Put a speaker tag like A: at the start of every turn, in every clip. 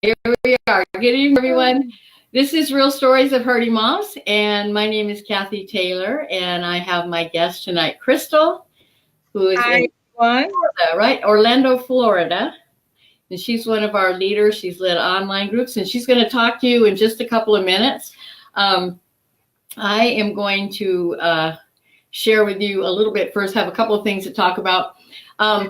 A: Here we are. Good evening, everyone. This is Real Stories of Hurting Moms, and my name is Cathy Taylor, and I have my guest tonight, Crystal, who is
B: Hi,
A: in
B: everyone.
A: Florida, right? Orlando, Florida. And she's one of our leaders. She's led online groups, and she's going to talk to you in just a couple of minutes. I am going to share with you a little bit first, have a couple of things to talk about.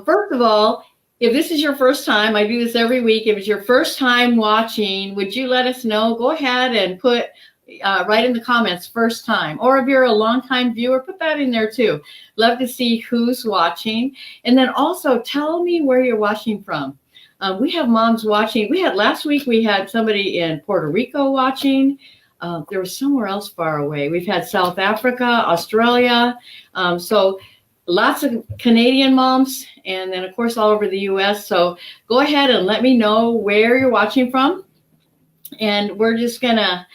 A: First of all, if this is your first time, I do this every week. If it's your first time watching, would you let us know? Go ahead and put right in the comments, first time. Or if you're a longtime viewer, put that in there too. Love to see who's watching. And then also tell me where you're watching from. We have moms watching. Last week, we had somebody in Puerto Rico watching. There was somewhere else far away. We've had South Africa, Australia. So lots of Canadian moms, and then of course all over the US. So go ahead and let me know where you're watching from. And we're just gonna,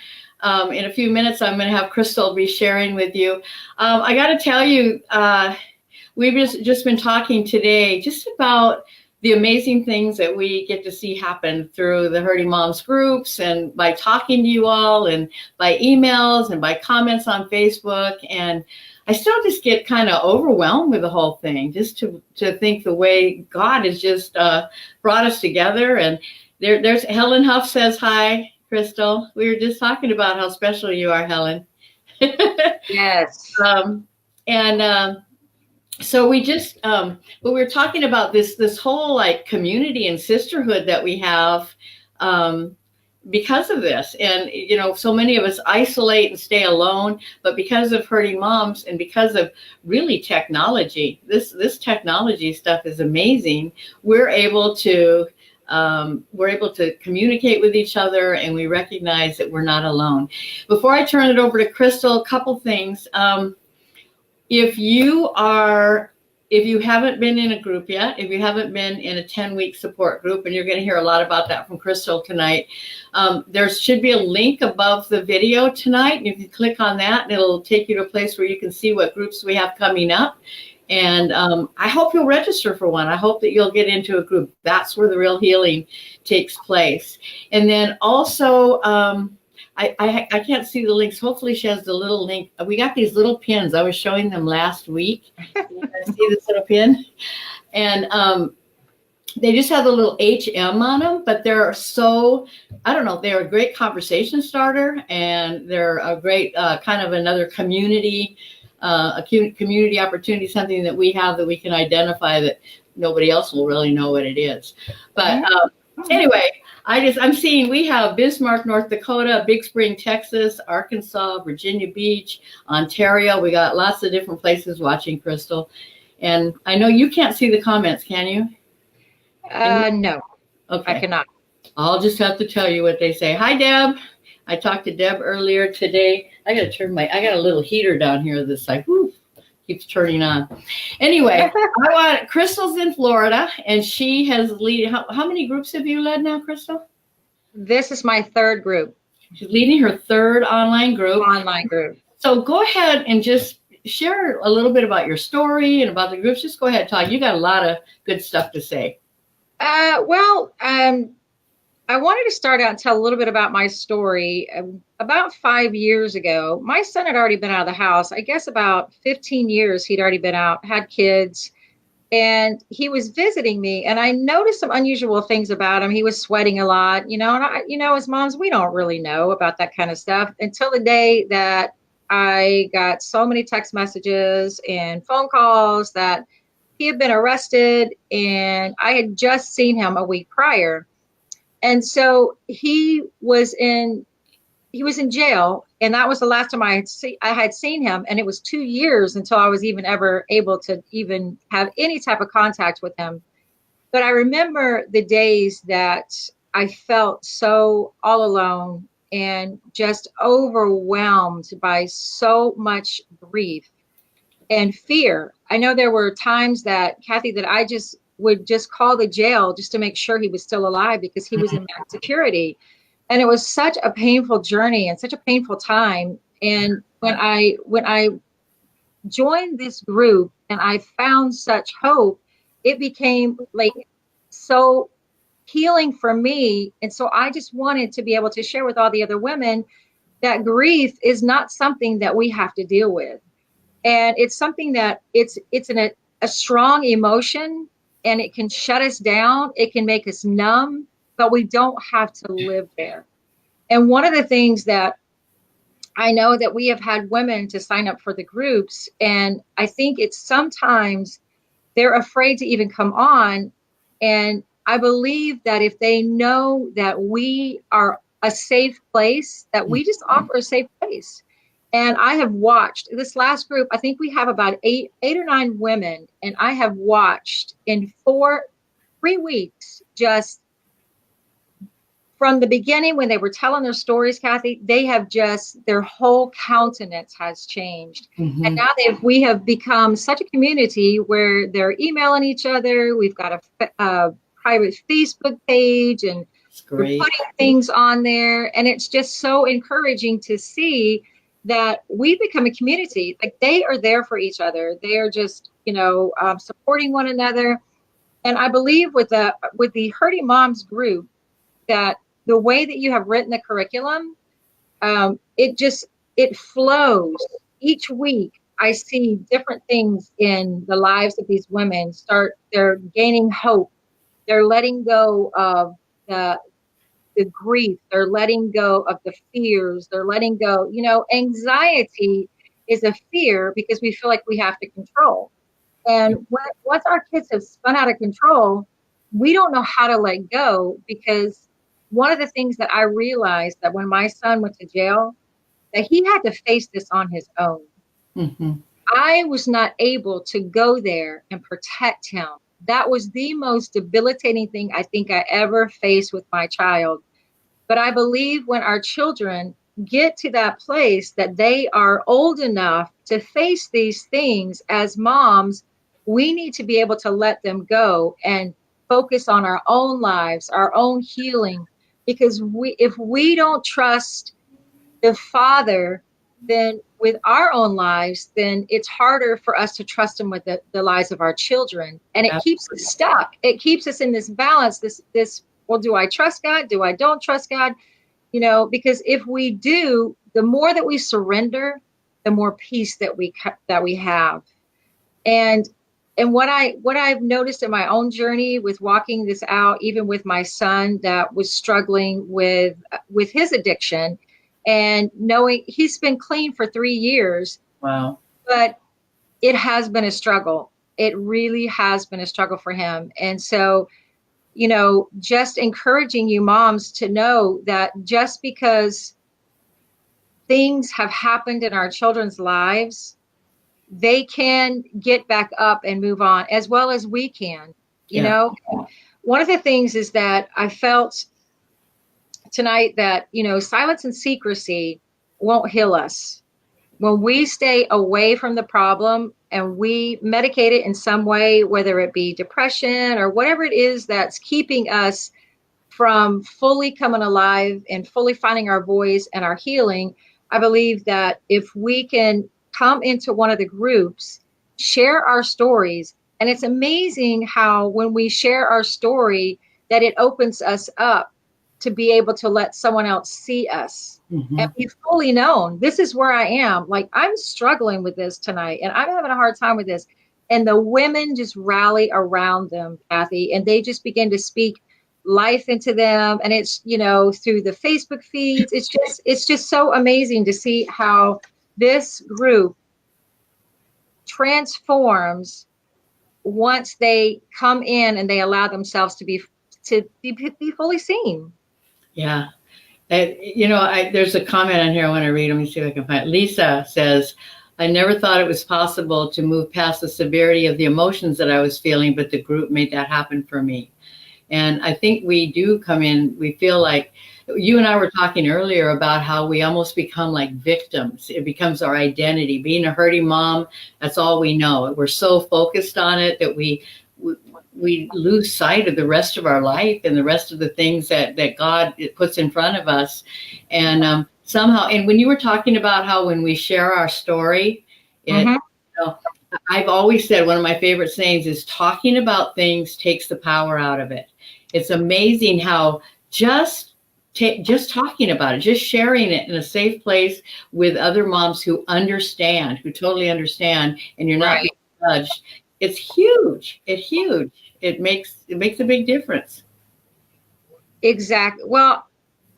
A: in a few minutes, I'm gonna have Crystal be sharing with you. I gotta tell you, we've just been talking today just about the amazing things that we get to see happen through the Hurting Moms groups and by talking to you all and by emails and by comments on Facebook. And I still just get kind of overwhelmed with the whole thing, just to think the way God has just brought us together. And there's Helen Huff says hi, Crystal. We were just talking about how special you are, Helen.
B: Yes.
A: So we just, but we were talking about this whole like community and sisterhood that we have because of this. And, you know, so many of us isolate and stay alone, but because of Hurting Moms and because of really technology, this technology stuff is amazing. We're able to communicate with each other, and we recognize that we're not alone. Before I turn it over to Crystal, a couple things. If you haven't been in a group yet, if you haven't been in a 10-week support group, and you're going to hear a lot about that from Crystal tonight, there should be a link above the video tonight. You can click on that, and it'll take you to a place where you can see what groups we have coming up. And I hope you'll register for one. I hope that you'll get into a group. That's where the real healing takes place. And then also, I can't see the links. Hopefully she has the little link. We got these little pins. I was showing them last week. You guys see this little pin? And they just have the little HM on them, but they're so, I don't know, they're a great conversation starter, and they're a great kind of another community, community opportunity, something that we have that we can identify that nobody else will really know what it is. But anyway, I'm seeing we have Bismarck, North Dakota, Big Spring, Texas, Arkansas, Virginia Beach, Ontario. We got lots of different places watching, Crystal. And I know you can't see the comments, can you?
B: No,
A: okay.
B: I cannot.
A: I'll just have to tell you what they say. Hi, Deb. I talked to Deb earlier today. I got a little heater down here that's like, whoo, keeps turning on. Anyway, Crystal's in Florida, and she has leading. How many groups have you led now, Crystal?
B: This is my third group.
A: She's leading her third online group. So go ahead and just share a little bit about your story and about the groups. Just go ahead and talk. You got a lot of good stuff to say.
B: I wanted to start out and tell a little bit about my story. About 5 years ago, my son had already been out of the house. I guess about 15 years he'd already been out, had kids, and he was visiting me. And I noticed some unusual things about him. He was sweating a lot, and as moms, we don't really know about that kind of stuff until the day that I got so many text messages and phone calls that he had been arrested, and I had just seen him a week prior. And so he was in jail, and that was the last time I had seen him. And it was 2 years until I was even ever able to even have any type of contact with him. But I remember the days that I felt so all alone and just overwhelmed by so much grief and fear. I know there were times that, Cathy, that I just would just call the jail just to make sure he was still alive because he was in max security. And it was such a painful journey and such a painful time. And when I joined this group and I found such hope, it became like so healing for me. And so I just wanted to be able to share with all the other women that grief is not something that we have to deal with. And it's something that a strong emotion, and it can shut us down. It can make us numb, but we don't have to live there. And one of the things that I know that we have had women to sign up for the groups, and I think it's sometimes they're afraid to even come on. And I believe that if they know that we are a safe place, that we just offer a safe place. And I have watched this last group, I think we have about eight or nine women, and I have watched in 3 weeks, just from the beginning when they were telling their stories, Cathy, they have just, their whole countenance has changed.
A: Mm-hmm.
B: And now we have become such a community where they're emailing each other. We've got a private Facebook page, and we're putting things on there. And it's just so encouraging to see that we've become a community. Like, they are there for each other. They are just, supporting one another. And I believe with the Hurting Moms group, that the way that you have written the curriculum, it flows. Each week, I see different things in the lives of these women. They're gaining hope. They're letting go of the grief. They're letting go of the fears. They're letting go. Anxiety is a fear because we feel like we have to control. And once our kids have spun out of control, we don't know how to let go, because one of the things that I realized, that when my son went to jail, that he had to face this on his own.
A: Mm-hmm.
B: I was not able to go there and protect him. That was the most debilitating thing I think I ever faced with my child. But I believe when our children get to that place that they are old enough to face these things, as moms, we need to be able to let them go and focus on our own lives, our own healing. Because if we don't trust the Father, then with our own lives, then it's harder for us to trust him with the lives of our children. And it keeps us stuck. It keeps us in this balance, well, do I trust God? Do I don't trust God? Because if we do, the more that we surrender, the more peace that we have. And what I've noticed in my own journey with walking this out, even with my son that was struggling with his addiction, and knowing he's been clean for 3 years.
A: Wow.
B: But it has been a struggle. It really has been a struggle for him. And so, just encouraging you moms to know that just because things have happened in our children's lives, they can get back up and move on as well as we can. One of the things is that I felt tonight that, silence and secrecy won't heal us. When we stay away from the problem and we medicate it in some way, whether it be depression or whatever it is that's keeping us from fully coming alive and fully finding our voice and our healing, I believe that if we can come into one of the groups, share our stories. And it's amazing how when we share our story, that it opens us up to be able to let someone else see us and be fully known. This is where I am. Like, I'm struggling with this tonight, and I'm having a hard time with this. And the women just rally around them, Cathy, and they just begin to speak life into them. And it's, through the Facebook feeds. It's just so amazing to see how this group transforms once they come in and they allow themselves to be fully seen.
A: Yeah. There's a comment on here I want to read. Let me see if I can find it. Lisa says, I never thought it was possible to move past the severity of the emotions that I was feeling, but the group made that happen for me. And I think we do come in, we feel like, you and I were talking earlier about how we almost become like victims. It becomes our identity. Being a hurting mom, that's all we know. We're so focused on it that we lose sight of the rest of our life and the rest of the things that God puts in front of us. And somehow, and when you were talking about how when we share our story, I've always said one of my favorite sayings is talking about things takes the power out of it. It's amazing how just talking about it, just sharing it in a safe place with other moms who understand, who totally understand, and you're not
B: Right.
A: being judged. It's huge. It's huge. It makes a big difference.
B: Exactly. Well,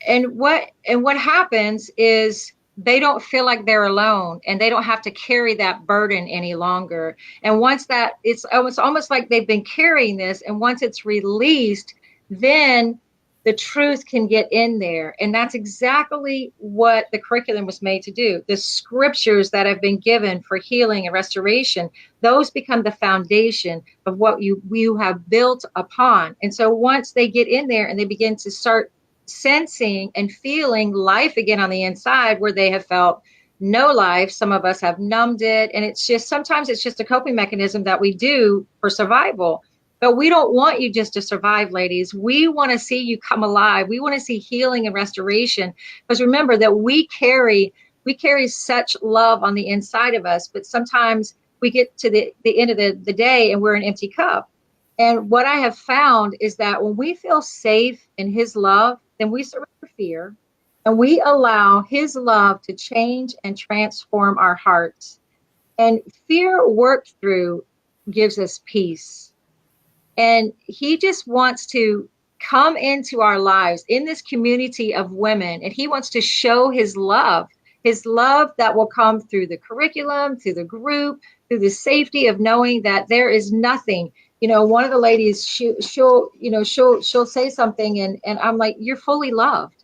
B: and what happens is they don't feel like they're alone and they don't have to carry that burden any longer. And once that it's almost like they've been carrying this, and once it's released, then the truth can get in there. And that's exactly what the curriculum was made to do. The scriptures that have been given for healing and restoration, those become the foundation of what you have built upon. And so once they get in there and they begin to start sensing and feeling life again on the inside where they have felt no life, some of us have numbed it, and it's just sometimes it's just a coping mechanism that we do for survival. But we don't want you just to survive, ladies. We want to see you come alive. We want to see healing and restoration, because remember that we carry such love on the inside of us, but sometimes we get to the end of the day and we're an empty cup. And what I have found is that when we feel safe in his love, then we surrender fear and we allow his love to change and transform our hearts. And fear worked through gives us peace. And he just wants to come into our lives in this community of women. And he wants to show his love that will come through the curriculum, through the group, through the safety of knowing that there is nothing. One of the ladies, she'll say something, and I'm like, you're fully loved.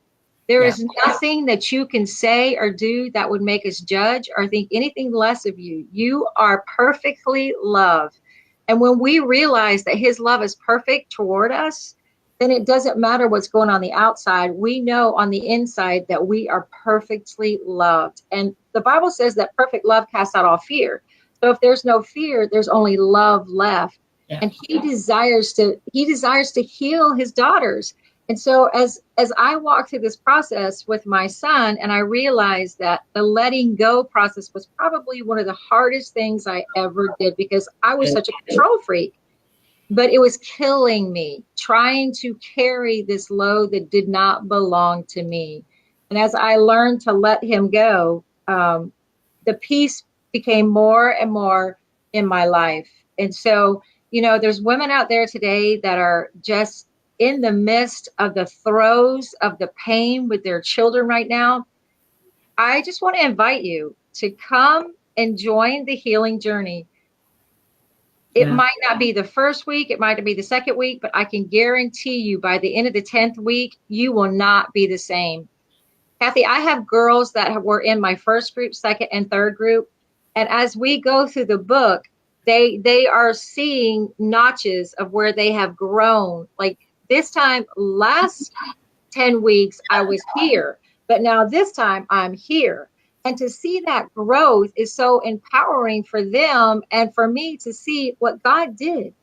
B: There
A: Yeah.
B: is nothing that you can say or do that would make us judge or think anything less of you. You are perfectly loved. And when we realize that his love is perfect toward us, then it doesn't matter what's going on the outside. We know on the inside that we are perfectly loved. And the Bible says that perfect love casts out all fear. So if there's no fear, there's only love left.
A: Yeah.
B: And he desires to heal his daughters. And so as I walk through this process with my son, and I realized that the letting go process was probably one of the hardest things I ever did, because I was such a control freak. But it was killing me trying to carry this load that did not belong to me. And as I learned to let him go, the peace became more and more in my life. And so, there's women out there today that are just in the midst of the throes of the pain with their children right now. I just want to invite you to come and join the healing journey. It
A: Yeah.
B: might not be the first week, it might not be the second week, but I can guarantee you by the end of the 10th week, you will not be the same. Cathy, I have girls that were in my first group, second, and third group. And as we go through the book, they are seeing notches of where they have grown. Like this time, last 10 weeks, I was here, but now this time I'm here. And to see that growth is so empowering for them and for me to see what God did.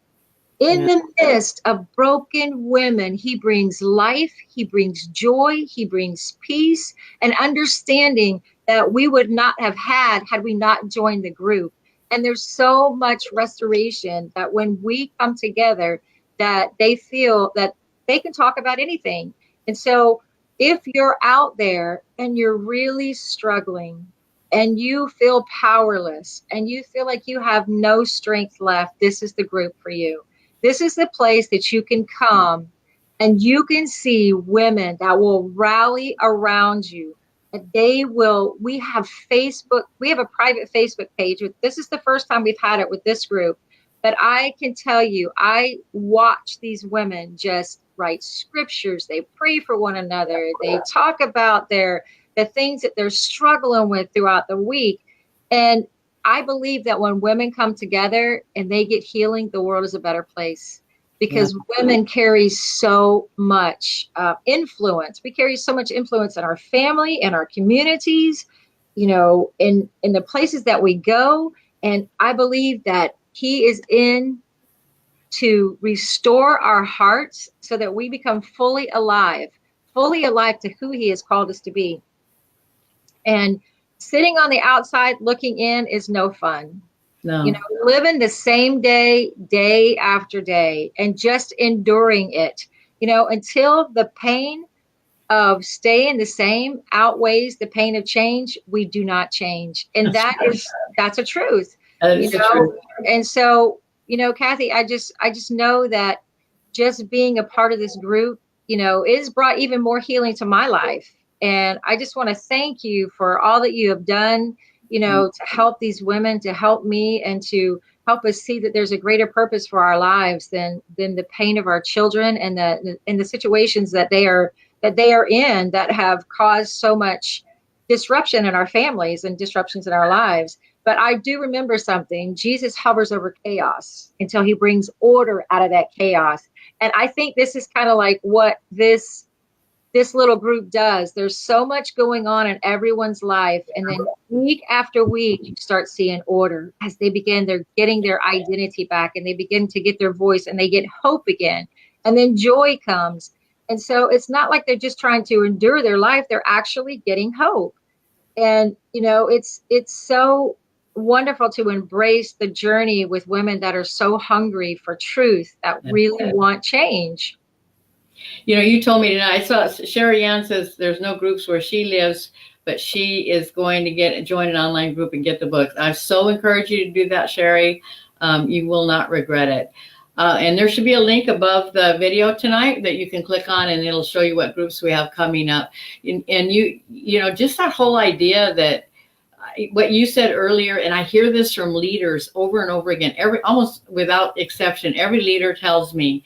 B: In
A: Yeah.
B: the midst of broken women, he brings life, he brings joy, he brings peace and understanding that we would not have had we not joined the group. And there's so much restoration that when we come together, that they feel that they can talk about anything. And so if you're out there and you're really struggling and you feel powerless and you feel like you have no strength left, this is the group for you. This is the place that you can come and you can see women that will rally around you. And we have a private Facebook page. This is the first time we've had it with this group. But I can tell you, I watch these women just write scriptures. They pray for one another. They talk about the things that they're struggling with throughout the week. And I believe that when women come together and they get healing, the world is a better place, because women carry so much influence. We carry so much influence in our family and our communities, in the places that we go. And I believe that he is in to restore our hearts so that we become fully alive to who he has called us to be. And sitting on the outside looking in is no fun.
A: No.
B: Living the same day after day and just enduring it. Until the pain of staying the same outweighs the pain of change, we do not change. And that's a truth,
A: That
B: you
A: is the truth.
B: know. And so, Cathy, I just know that just being a part of this group, is brought even more healing to my life. And I just want to thank you for all that you have done, to help these women, to help me, and to help us see that there's a greater purpose for our lives than the pain of our children and the situations that they are in that have caused so much disruption in our families and disruptions in our lives. But I do remember something. Jesus hovers over chaos until he brings order out of that chaos. And I think this is kind of like what this little group does. There's so much going on in everyone's life. And then week after week, you start seeing order as they're getting their identity back, and they begin to get their voice, and they get hope again. And then joy comes. And so it's not like they're just trying to endure their life. They're actually getting hope. And, it's so wonderful to embrace the journey with women that are so hungry for truth, that really want change.
A: You told me tonight. I saw Sherry Ann says there's no groups where she lives, but she is going to join an online group and get the books. I so encourage you to do that, Sherry. You will not regret it. And there should be a link above the video tonight that you can click on, and it'll show you what groups we have coming up. And just that whole idea that what you said earlier, and I hear this from leaders over and over again, almost without exception, every leader tells me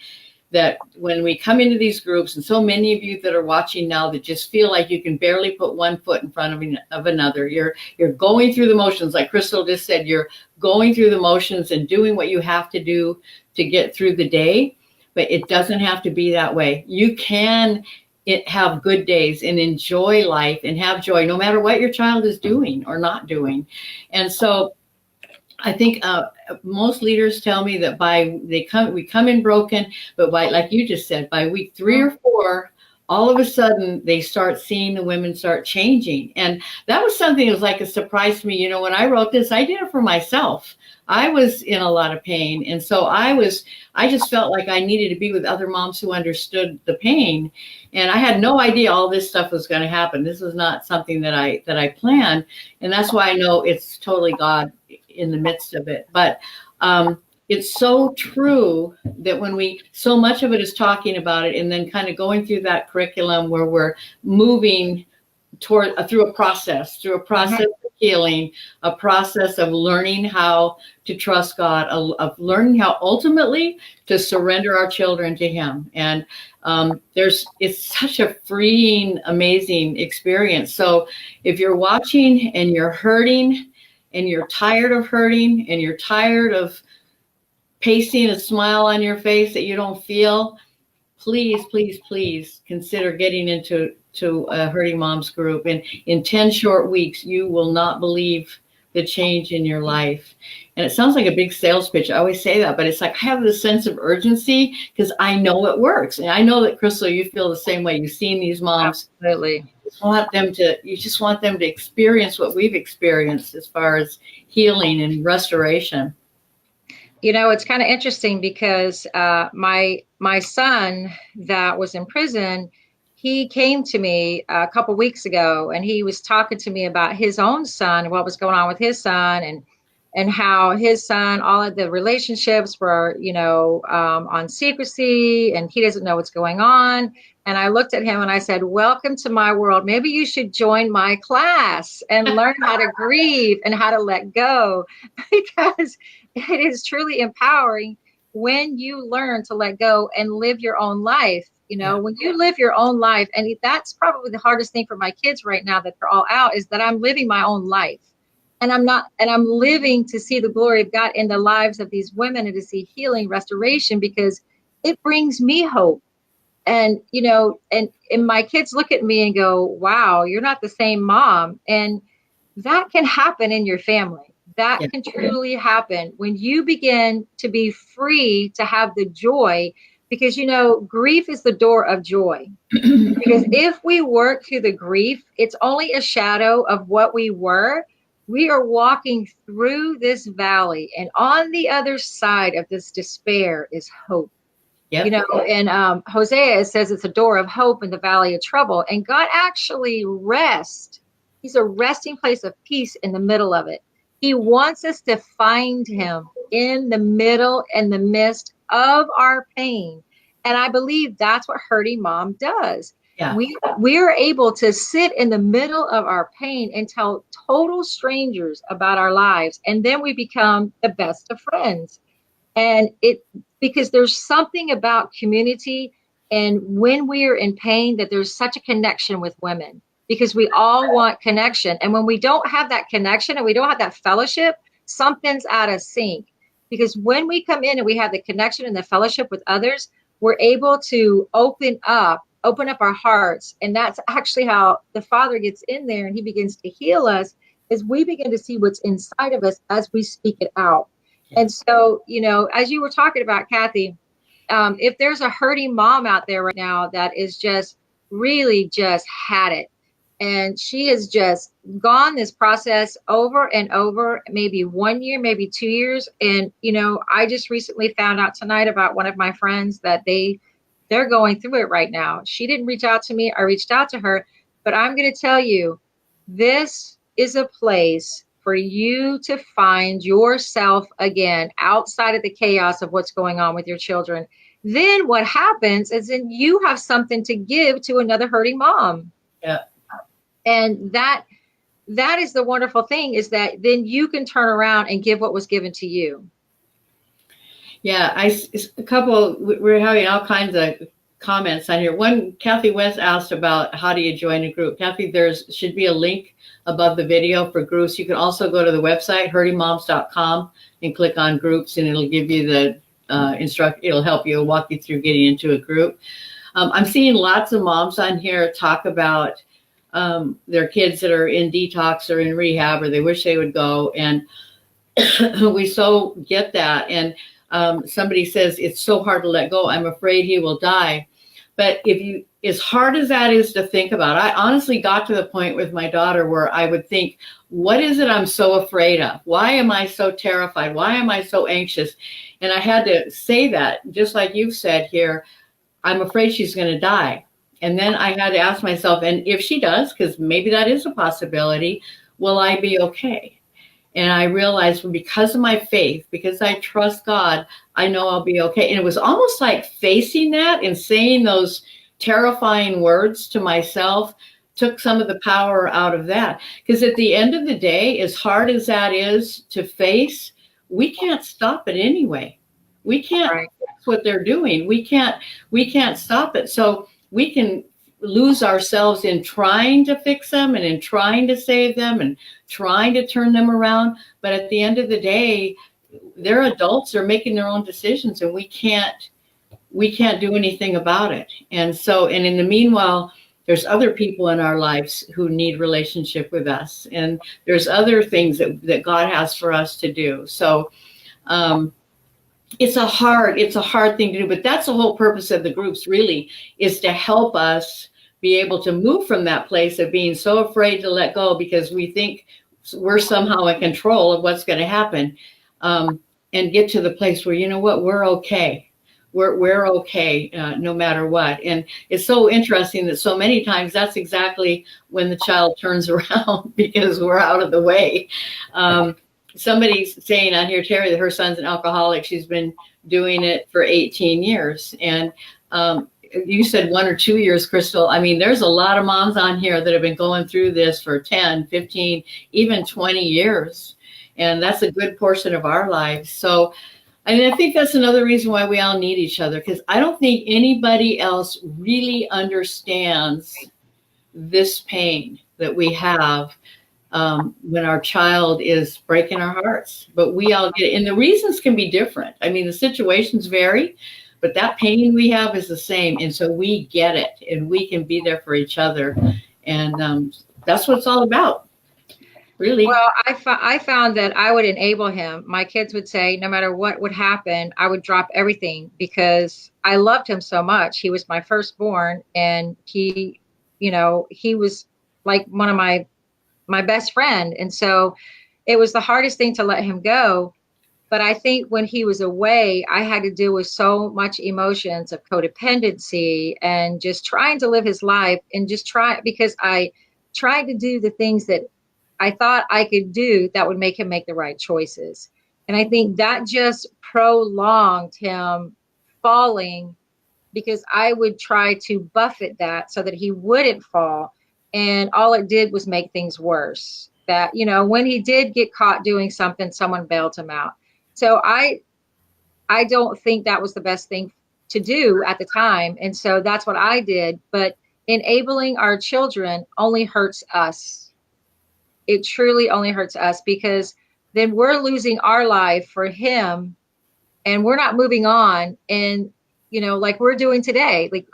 A: that when we come into these groups, and so many of you that are watching now that just feel like you can barely put one foot in front of another, you're going through the motions, like Crystal just said, you're going through the motions and doing what you have to do to get through the day, but it doesn't have to be that way. You can have good days and enjoy life and have joy no matter what your child is doing or not doing. And so I think most leaders tell me that we come in broken, but by, like you just said, by week 3 or 4, all of a sudden they start seeing the women start changing. And that was something that was like a surprise to me. When I wrote this, I did it for myself. I was in a lot of pain. And so I just felt like I needed to be with other moms who understood the pain. And I had no idea all this stuff was going to happen. This was not something that I planned. And that's why I know it's totally God in the midst of it. But it's so true that so much of it is talking about it, and then kind of going through that curriculum where we're moving through a process of healing, a process of learning how to trust God, of learning how ultimately to surrender our children to him. And it's such a freeing, amazing experience. So if you're watching and you're hurting and you're tired of hurting and you're tired of pasting a smile on your face that you don't feel, please, please, please consider getting into a Hurting Moms group. And in 10 short weeks, you will not believe the change in your life. And it sounds like a big sales pitch. I always say that, but it's like I have this sense of urgency because I know it works. And I know that, Crystal, you feel the same way. You've seen these moms.
B: Absolutely.
A: You just want them to experience what we've experienced as far as healing and restoration.
B: It's kind of interesting because my son that was in prison, he came to me a couple weeks ago, and he was talking to me about his own son, what was going on with his son, and how his son, all of the relationships were, on secrecy, and he doesn't know what's going on. And I looked at him and I said, welcome to my world. Maybe you should join my class and learn how to grieve and how to let go, because it is truly empowering when you learn to let go and live your own life. When you live your own life, and that's probably the hardest thing for my kids right now that they're all out, is that I'm living my own life. And I'm living to see the glory of God in the lives of these women and to see healing, restoration, because it brings me hope. And, and my kids look at me and go, wow, you're not the same mom. And that can happen in your family. That can truly happen when you begin to be free to have the joy, because, grief is the door of joy. Because if we work through the grief, it's only a shadow of what we were. We are walking through this valley, and on the other side of this despair is hope.
A: Yep.
B: In Hosea, it says it's a door of hope in the valley of trouble. And God actually rests. He's a resting place of peace in the middle of it. He wants us to find him in the middle and the midst of our pain. And I believe that's what Hurting Mom does.
A: Yeah.
B: We are able to sit in the middle of our pain and tell total strangers about our lives. And then we become the best of friends. And because there's something about community, and when we are in pain, that there's such a connection with women, because we all want connection. And when we don't have that connection and we don't have that fellowship, something's out of sync. Because when we come in and we have the connection and the fellowship with others, we're able to open up our hearts. And that's actually how the Father gets in there and he begins to heal us, as we begin to see what's inside of us as we speak it out. And so, as you were talking about, Cathy, if there's a hurting mom out there right now that is just really just had it, and she has just gone this process over and over, maybe 1 year, maybe 2 years. And, I just recently found out tonight about one of my friends that they're going through it right now. She didn't reach out to me. I reached out to her, but I'm going to tell you, this is a place for you to find yourself again, outside of the chaos of what's going on with your children. Then what happens is then you have something to give to another hurting mom.
A: Yeah.
B: And that is the wonderful thing, is that then you can turn around and give what was given to you.
A: Yeah, we're having all kinds of comments on here. One, Cathy West asked about how do you join a group. Cathy, should be a link above the video for groups. You can also go to the website, hurtingmoms.com, and click on groups, and it'll give you the it'll help you, walk you through getting into a group. I'm seeing lots of moms on here talk about their kids that are in detox or in rehab, or they wish they would go. And we so get that. And somebody says, it's so hard to let go. I'm afraid he will die. But as hard as that is to think about, I honestly got to the point with my daughter where I would think, what is it I'm so afraid of? Why am I so terrified? Why am I so anxious? And I had to say that, just like you've said here, I'm afraid she's going to die. And then I had to ask myself, and if she does, because maybe that is a possibility, will I be okay? And I realized, because of my faith, because I trust God, I know I'll be okay. And it was almost like facing that and saying those terrifying words to myself took some of the power out of that. Because at the end of the day, as hard as that is to face, we can't stop it anyway. We can't fix what they're doing. We can't stop it. So we can lose ourselves in trying to fix them and in trying to save them and trying to turn them around. But at the end of the day, they're adults, they're making their own decisions, and we can't do anything about it. And in the meanwhile, there's other people in our lives who need relationship with us, and there's other things that God has for us to do. So it's a hard thing to do, but that's the whole purpose of the groups, really, is to help us be able to move from that place of being so afraid to let go because we think we're somehow in control of what's going to happen, and get to the place where, you know what, we're okay. We're okay no matter what. And it's so interesting that so many times that's exactly when the child turns around because we're out of the way. Somebody's saying on here, Terry, that her son's an alcoholic. She's been doing it for 18 years. And you said 1 or 2 years, Crystal. I mean, there's a lot of moms on here that have been going through this for 10, 15, even 20 years. And that's a good portion of our lives. So, I think that's another reason why we all need each other, because I don't think anybody else really understands this pain that we have when our child is breaking our hearts. But we all get it. And the reasons can be different. I mean, the situations vary, but that pain we have is the same. And so we get it, and we can be there for each other. And that's what it's all about. Really?
B: Well, I found that I would enable him. My kids would say, no matter what would happen, I would drop everything because I loved him so much. He was my firstborn, and he was like one of my best friend. And so it was the hardest thing to let him go. But I think when he was away, I had to deal with so much emotions of codependency and just trying to live his life and just try, because I tried to do the things that I thought I could do that would make him make the right choices. And I think that just prolonged him falling, because I would try to buffet that so that he wouldn't fall. And all it did was make things worse. That, when he did get caught doing something, someone bailed him out. So I don't think that was the best thing to do at the time. And so that's what I did. But enabling our children only hurts us. It truly only hurts us, because then we're losing our life for him and we're not moving on. And, like we're doing today, like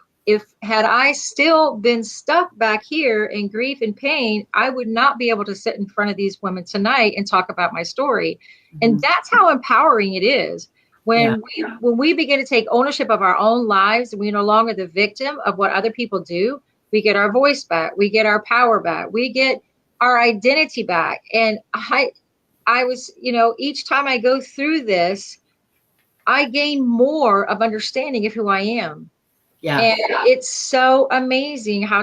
B: had I still been stuck back here in grief and pain, I would not be able to sit in front of these women tonight and talk about my story. Mm-hmm. And that's how empowering it is. When we begin to take ownership of our own lives, and we're no longer the victim of what other people do, we get our voice back, we get our power back, we get our identity back. And I was, each time I go through this, I gain more of understanding of who I am. Yeah. And it's so amazing how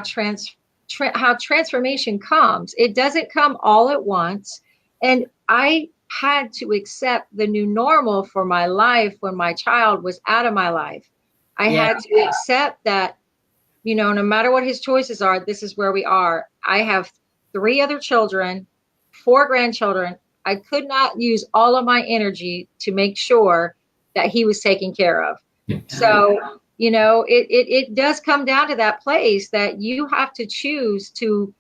B: transformation comes. It doesn't come all at once. And I had to accept the new normal for my life when my child was out of my life. I had to accept that, no matter what his choices are, this is where we are. I have 3 other children, 4 grandchildren. I could not use all of my energy to make sure that he was taken care of. So, it does come down to that place that you have to choose to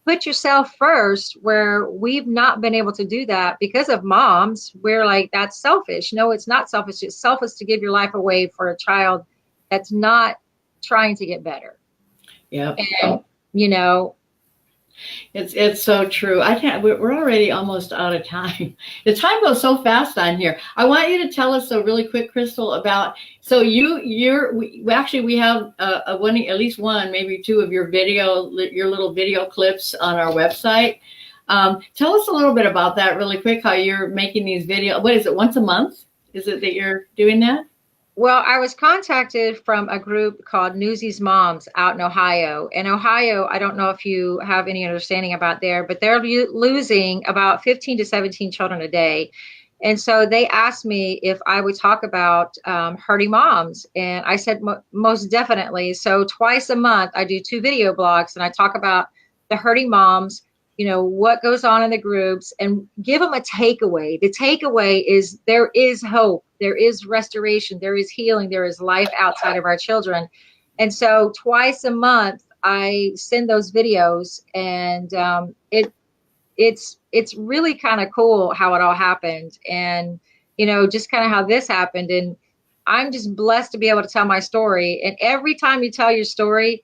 B: put yourself first, where we've not been able to do that because of moms. We're like, that's selfish. No, it's not selfish. It's selfish to give your life away for a child that's not trying to get better.
A: Yeah.
B: And,
A: it's so true. We're already almost out of time. The time goes so fast on here. I want you to tell us really quick, Crystal, about, so we have at least one, maybe 2 of your little video clips on our website. Tell us a little bit about that really quick, how you're making these videos. What is it, once a month? Is it that you're doing that?
B: Well, I was contacted from a group called Newsies Moms out in Ohio. In Ohio, I don't know if you have any understanding about there, but they're losing about 15 to 17 children a day. And so they asked me if I would talk about hurting moms. And I said, most definitely. So twice a month, I do 2 video blogs, and I talk about the hurting moms, what goes on in the groups, and give them a takeaway. The takeaway is there is hope. There is restoration. There is healing. There is life outside of our children. And so twice a month, I send those videos, and it's really kind of cool how it all happened, and just kind of how this happened. And I'm just blessed to be able to tell my story. And every time you tell your story,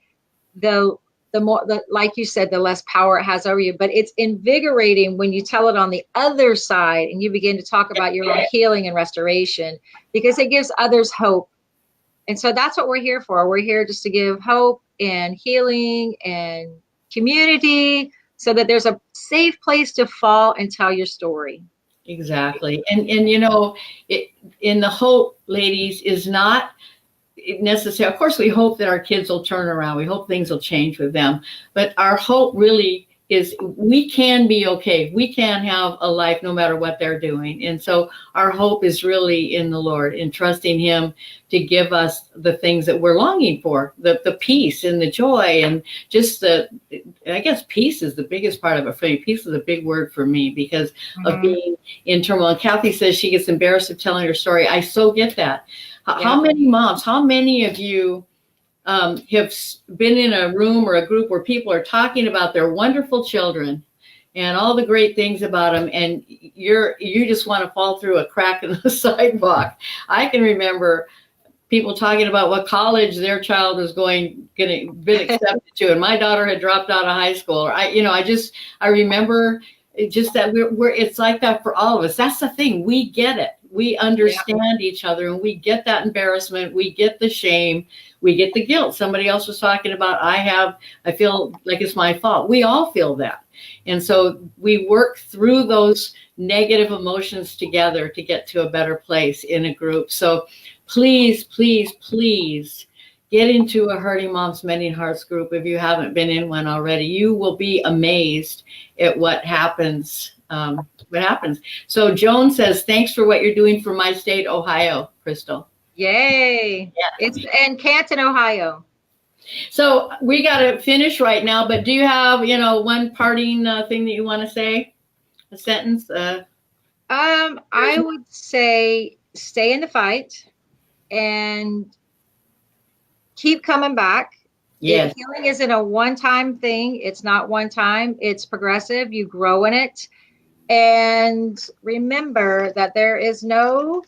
B: the more, like you said, the less power it has over you. But it's invigorating when you tell it on the other side and you begin to talk about your own healing and restoration, because it gives others hope. And so that's what we're here for. We're here just to give hope and healing and community, so that there's a safe place to fall and tell your story.
A: Exactly. And in the hope, ladies, is not necessary. Of course, we hope that our kids will turn around. We hope things will change with them. But our hope really is we can be okay. We can have a life no matter what they're doing. And so our hope is really in the Lord, in trusting him to give us the things that we're longing for, the peace and the joy, and just I guess peace is the biggest part of it for me. Peace is a big word for me because of being in turmoil. And Cathy says she gets embarrassed of telling her story. I so get that. How many moms, how many of you have been in a room or a group where people are talking about their wonderful children and all the great things about them, and you just want to fall through a crack in the sidewalk? I can remember people talking about what college their child was been accepted to, and my daughter had dropped out of high school. Or I remember just that it's like that for all of us. That's the thing. We get it. We understand each other, and we get that embarrassment. We get the shame. We get the guilt. Somebody else was talking about, I feel like it's my fault. We all feel that. And so we work through those negative emotions together to get to a better place in a group. So please, please, please get into a Hurting Moms Mending Hearts group if you haven't been in one already. You will be amazed at what happens. So Joan says, thanks for what you're doing for my state, Ohio, Crystal.
B: Yay.
A: Yeah.
B: It's in Canton, Ohio.
A: So we got to finish right now, but do you have, one parting thing that you want to say? A sentence?
B: I would say stay in the fight and keep coming back.
A: Yes.
B: Healing isn't a one-time thing. It's not one time. It's progressive. You grow in it. And remember that there is no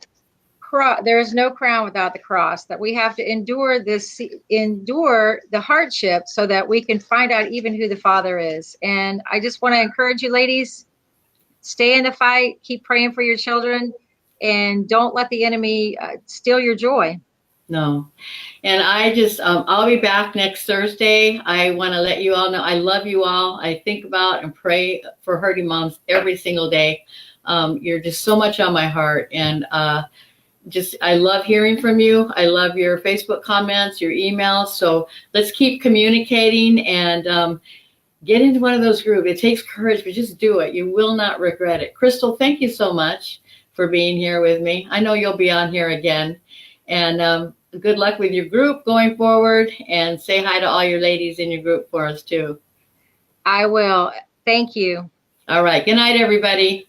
B: crown without the cross, that we have to endure the hardship so that we can find out even who the Father is. And I just want to encourage you, ladies, stay in the fight, keep praying for your children, and don't let the enemy steal your joy.
A: No. And I just, I'll be back next Thursday. I want to let you all know I love you all. I think about and pray for hurting moms every single day. You're just so much on my heart. And I love hearing from you. I love your Facebook comments, your emails. So let's keep communicating and get into one of those groups. It takes courage, but just do it. You will not regret it. Crystal, thank you so much for being here with me. I know you'll be on here again. And good luck with your group going forward, and say hi to all your ladies in your group for us too.
B: I will. Thank you.
A: All right. Good night, everybody.